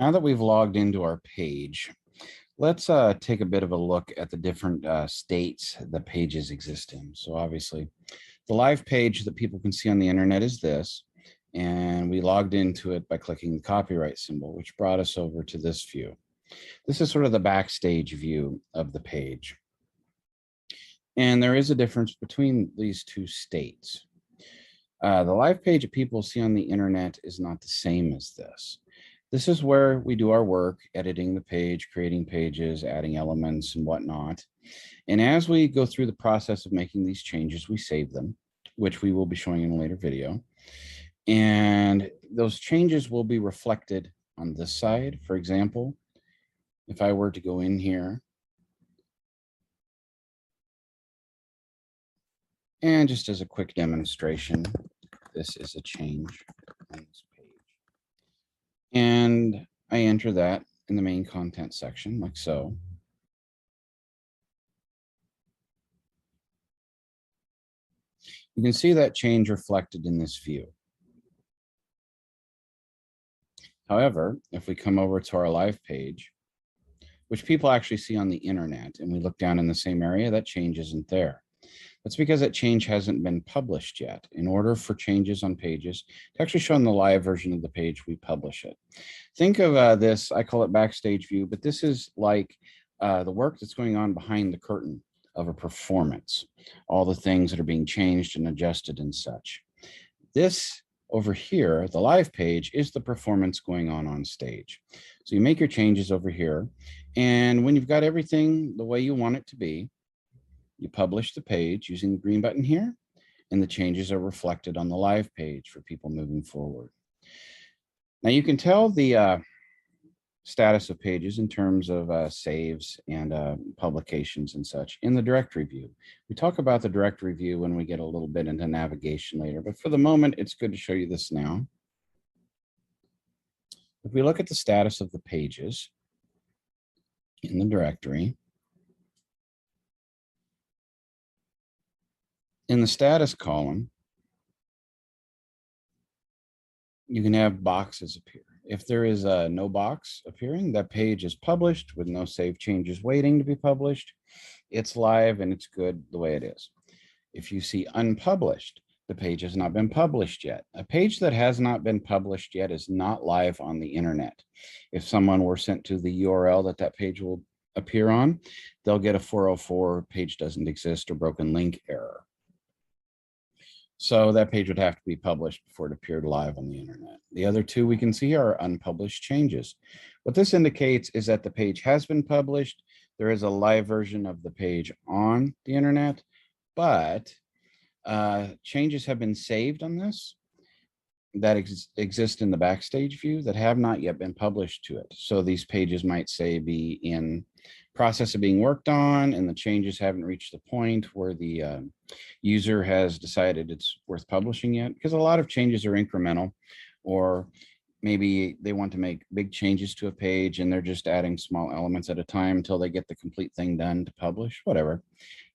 Now that we've logged into our page, let's take a bit of a look at the different states the pages exist in. So obviously, the live page that people can see on the internet is this, and we logged into it by clicking the copyright symbol, which brought us over to this view. This is sort of the backstage view of the page. And there is a difference between these two states. The live page that people see on the internet is not the same as this. This is where we do our work, editing the page, creating pages, adding elements and whatnot. And as we go through the process of making these changes, we save them, which we will be showing in a later video. And those changes will be reflected on this side. For example, if I were to go in here and just as a quick demonstration, this is a change on this page. And I enter that in the main content section like so. You can see that change reflected in this view. However, if we come over to our live page, which people actually see on the internet, and we look down in the same area, that change isn't there. That's because that change hasn't been published yet. In order for changes on pages to actually show on the live version of the page, we publish it. Think of this, I call it backstage view, but this is like the work that's going on behind the curtain of a performance, all the things that are being changed and adjusted and such. This over here, the live page, is the performance going on stage. So you make your changes over here, and when you've got everything the way you want it to be, you publish the page using the green button here, and the changes are reflected on the live page for people moving forward. Now you can tell the status of pages in terms of saves and publications and such in the directory view. We talk about the directory view when we get a little bit into navigation later, but for the moment, it's good to show you this now. If we look at the status of the pages in the directory, in the status column, you can have boxes appear. If there is no box appearing, that page is published with no save changes waiting to be published. It's live and it's good the way it is. If you see unpublished, the page has not been published yet. A page that has not been published yet is not live on the internet. If someone were sent to the URL that that page will appear on, they'll get a 404 page doesn't exist or broken link error. So that page would have to be published before it appeared live on the internet. The other two we can see are unpublished changes. What this indicates is that the page has been published. There is a live version of the page on the internet, but changes have been saved on this that exist in the backstage view that have not yet been published to it. So these pages might say be in process of being worked on, and the changes haven't reached the point where the user has decided it's worth publishing yet, because a lot of changes are incremental, or maybe they want to make big changes to a page and they're just adding small elements at a time until they get the complete thing done to publish, whatever.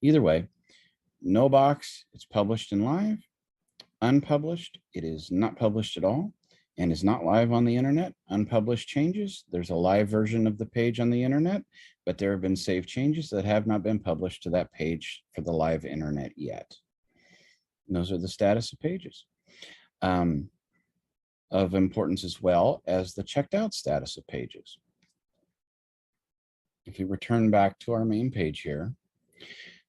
Either way, no box, it's published and live. Unpublished, it is not published at all and is not live on the internet. Unpublished changes, there's a live version of the page on the internet, but there have been saved changes that have not been published to that page for the live internet yet. And those are the status of pages. Of importance as well as the checked out status of pages. If we return back to our main page here,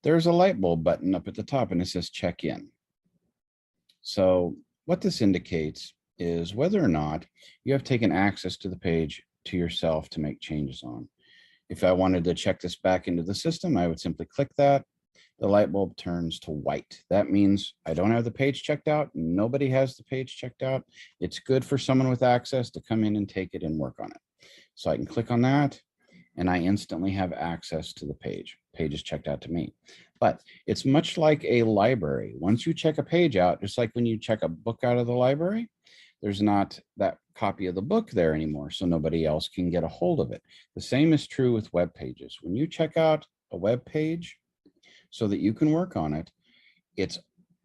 there's a light bulb button up at the top and it says check in. So what this indicates is whether or not you have taken access to the page to yourself to make changes on. If I wanted to check this back into the system, I would simply click that. The light bulb turns to white. That means I don't have the page checked out. Nobody has the page checked out. It's good for someone with access to come in and take it and work on it. So I can click on that and I instantly have access to the page. Page is checked out to me. But it's much like a library. Once you check a page out, just like when you check a book out of the library, there's not that copy of the book there anymore, so nobody else can get a hold of it. The same is true with web pages. When you check out a web page so that you can work on it, it's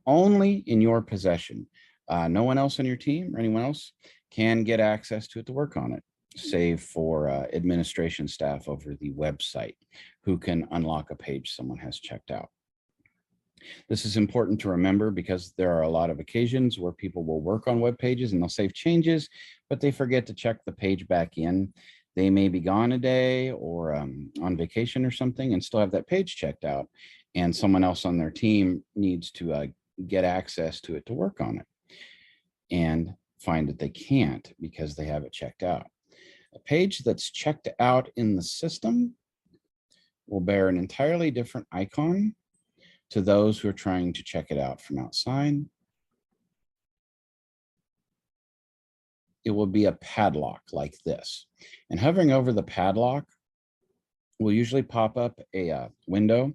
only in your possession. No one else on your team or anyone else can get access to it to work on it. save for administration staff over the website who can unlock a page someone has checked out. This is important to remember because there are a lot of occasions where people will work on web pages and they'll save changes, but they forget to check the page back in. They may be gone a day or on vacation or something and still have that page checked out. And someone else on their team needs to get access to it to work on it and find that they can't because they have it checked out. A page that's checked out in the system will bear an entirely different icon to those who are trying to check it out from outside. It will be a padlock like this. And hovering over the padlock will usually pop up a window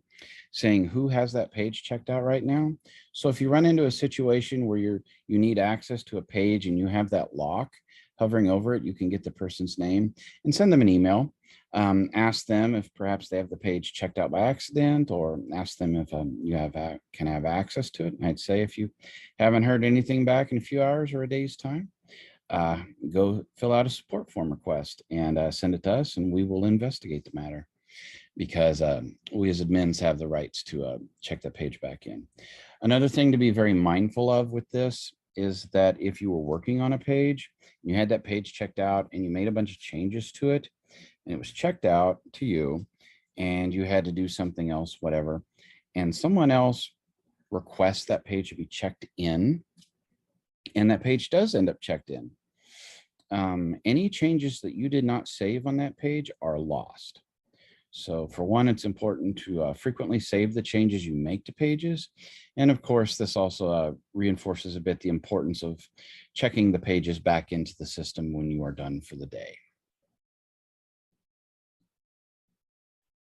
saying who has that page checked out right now. So if you run into a situation where you need access to a page and you have that lock, hovering over it, you can get the person's name and send them an email. Ask them if perhaps they have the page checked out by accident, or ask them if you can have access to it. And I'd say if you haven't heard anything back in a few hours or a day's time, go fill out a support form request and send it to us, and we will investigate the matter, because we as admins have the rights to check that page back in. Another thing to be very mindful of with this is that if you were working on a page, you had that page checked out and you made a bunch of changes to it, and it was checked out to you, and you had to do something else, whatever, and someone else requests that page to be checked in, and that page does end up checked in, any changes that you did not save on that page are lost. So for one, it's important to frequently save the changes you make to pages. And of course, this also reinforces a bit the importance of checking the pages back into the system when you are done for the day.